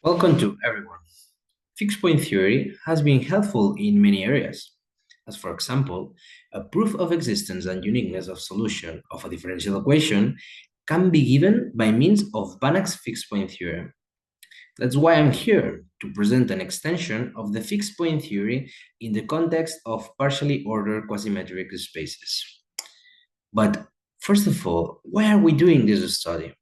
Welcome to everyone. Fixed point theory has been helpful in many areas, as for example, a proof of existence and uniqueness of solution of a differential equation can be given by means of Banach's fixed point theorem. That's why I'm here to present an extension of the fixed point theory in the context of partially ordered quasi-metric spaces. But first of all, why are we doing this study?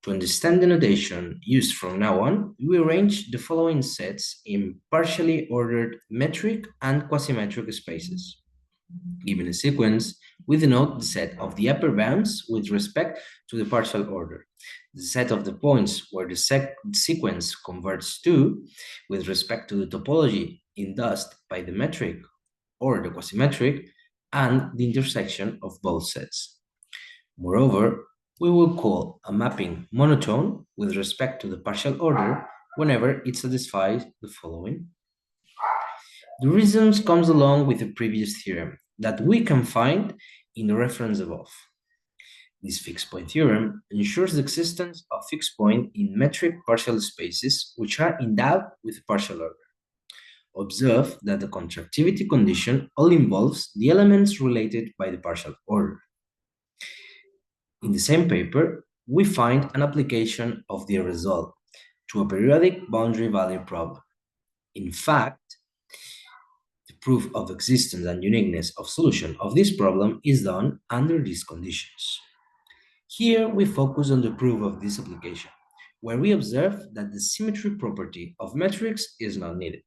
To understand the notation used from now on, we arrange the following sets in partially ordered metric and quasi-metric spaces. Given a sequence, we denote the set of the upper bounds with respect to the partial order, the set of the points where the sequence converts to with respect to the topology induced by the metric or the quasi-metric, and the intersection of both sets. Moreover, we will call a mapping monotone with respect to the partial order whenever it satisfies the following. The reasons comes along with the previous theorem that we can find in the reference above. This fixed point theorem ensures the existence of fixed point in metric partial spaces which are endowed with partial order. Observe that the contractivity condition only involves the elements related by the partial order. In the same paper, we find an application of the result to a periodic boundary value problem. In fact, the proof of existence and uniqueness of solution of this problem is done under these conditions. Here we focus on the proof of this application, where we observe that the symmetry property of metrics is not needed.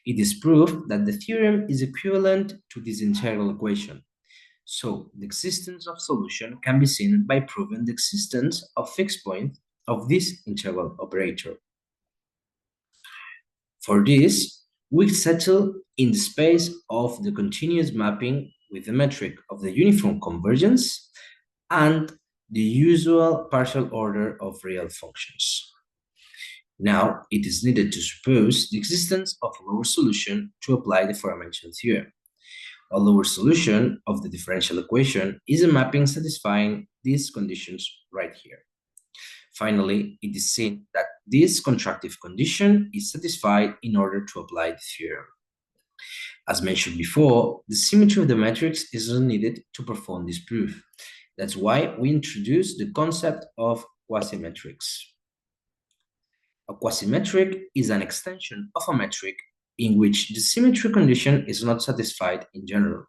It is proved that the theorem is equivalent to this integral equation. So the existence of solution can be seen by proving the existence of fixed point of this integral operator. For this, we settle in the space of the continuous mapping with the metric of the uniform convergence and the usual partial order of real functions. Now, it is needed to suppose the existence of a lower solution to apply the aforementioned theorem. A lower solution of the differential equation is a mapping satisfying these conditions right here. Finally, it is seen that this contractive condition is satisfied in order to apply the theorem. As mentioned before, the symmetry of the matrix is not needed to perform this proof. That's why we introduce the concept of quasi-metrics. A quasi-metric is an extension of a metric in which the symmetry condition is not satisfied in general.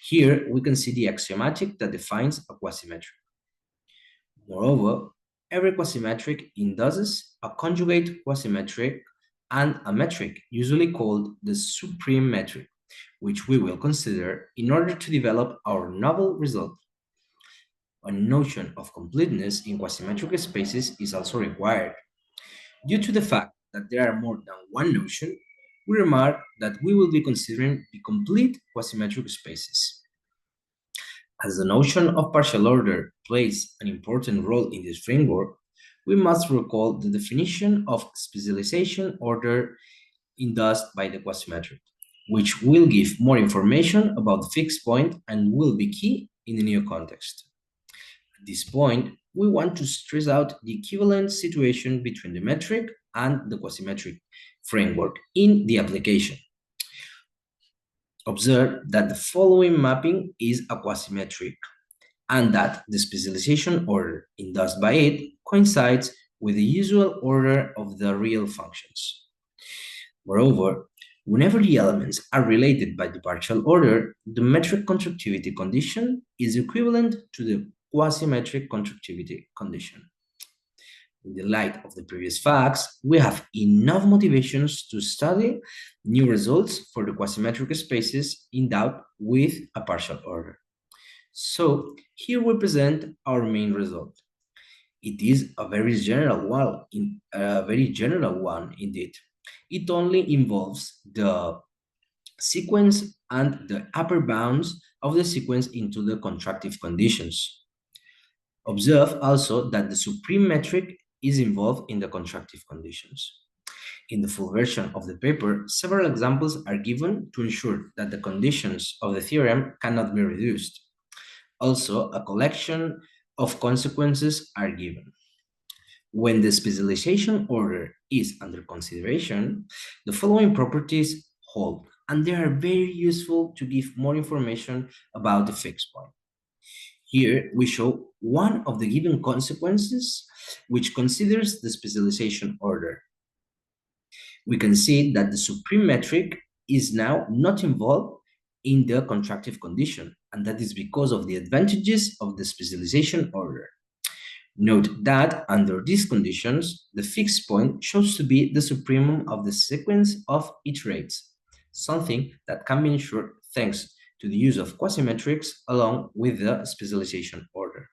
Here, we can see the axiomatic that defines a quasi-metric. Moreover, every quasi-metric induces a conjugate quasi-metric and a metric usually called the supreme metric, which we will consider in order to develop our novel result. A notion of completeness in quasi-metric spaces is also required. Due to the fact that there are more than one notion, we remark that we will be considering the complete quasi-metric spaces. As the notion of partial order plays an important role in this framework, we must recall the definition of specialization order induced by the quasi-metric, which will give more information about the fixed point and will be key in the new context. At this point, we want to stress out the equivalent situation between the metric and the quasi-metric framework in the application. Observe that the following mapping is a quasi-metric and that the specialization order induced by it coincides with the usual order of the real functions. Moreover, whenever the elements are related by the partial order, the metric contractivity condition is equivalent to the quasi-metric contractivity condition. In the light of the previous facts, we have enough motivations to study new results for the quasi-metric spaces endowed with a partial order. So here we present our main result. It is a very general one indeed. It only involves the sequence and the upper bounds of the sequence into the contractive conditions. Observe also that the supreme metric is involved in the contractive conditions. In the full version of the paper, several examples are given to ensure that the conditions of the theorem cannot be reduced. Also, a collection of consequences are given. When the specialization order is under consideration, the following properties hold, and they are very useful to give more information about the fixed point. Here, we show one of the given consequences, which considers the specialization order. We can see that the supreme metric is now not involved in the contractive condition, and that is because of the advantages of the specialization order. Note that under these conditions, the fixed point shows to be the supremum of the sequence of iterates, something that can be ensured thanks to the use of quasi-metrics along with the specialization order.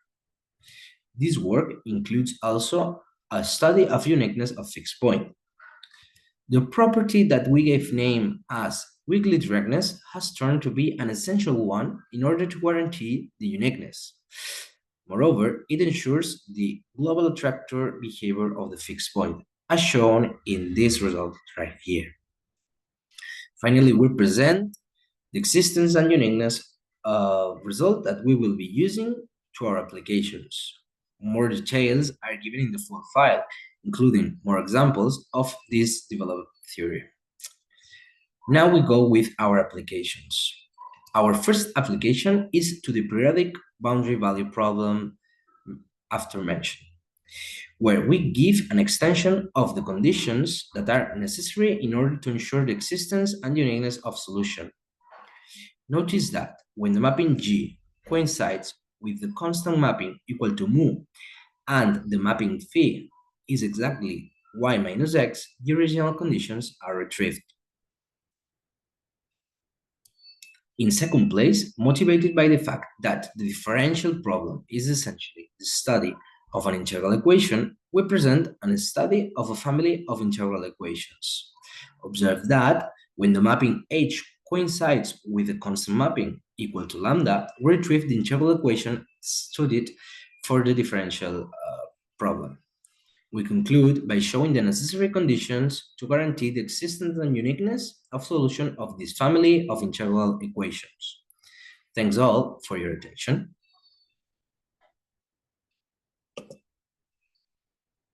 This work includes also a study of uniqueness of fixed point. The property that we gave name as weakly directness has turned to be an essential one in order to guarantee the uniqueness. Moreover, it ensures the global attractor behavior of the fixed point, as shown in this result right here. Finally, we present the existence and uniqueness result that we will be using to our applications. More details are given in the full file, including more examples of this developed theory. Now we go with our applications. Our first application is to the periodic boundary value problem after mentioned, where we give an extension of the conditions that are necessary in order to ensure the existence and uniqueness of solution. Notice that when the mapping G coincides with the constant mapping equal to mu and the mapping phi is exactly y minus x, the original conditions are retrieved. In second place, motivated by the fact that the differential problem is essentially the study of an integral equation, we present a study of a family of integral equations. Observe that when the mapping H coincides with the constant mapping equal to lambda, we retrieve the integral equation studied for the differential problem. We conclude by showing the necessary conditions to guarantee the existence and uniqueness of solution of this family of integral equations. Thanks all for your attention.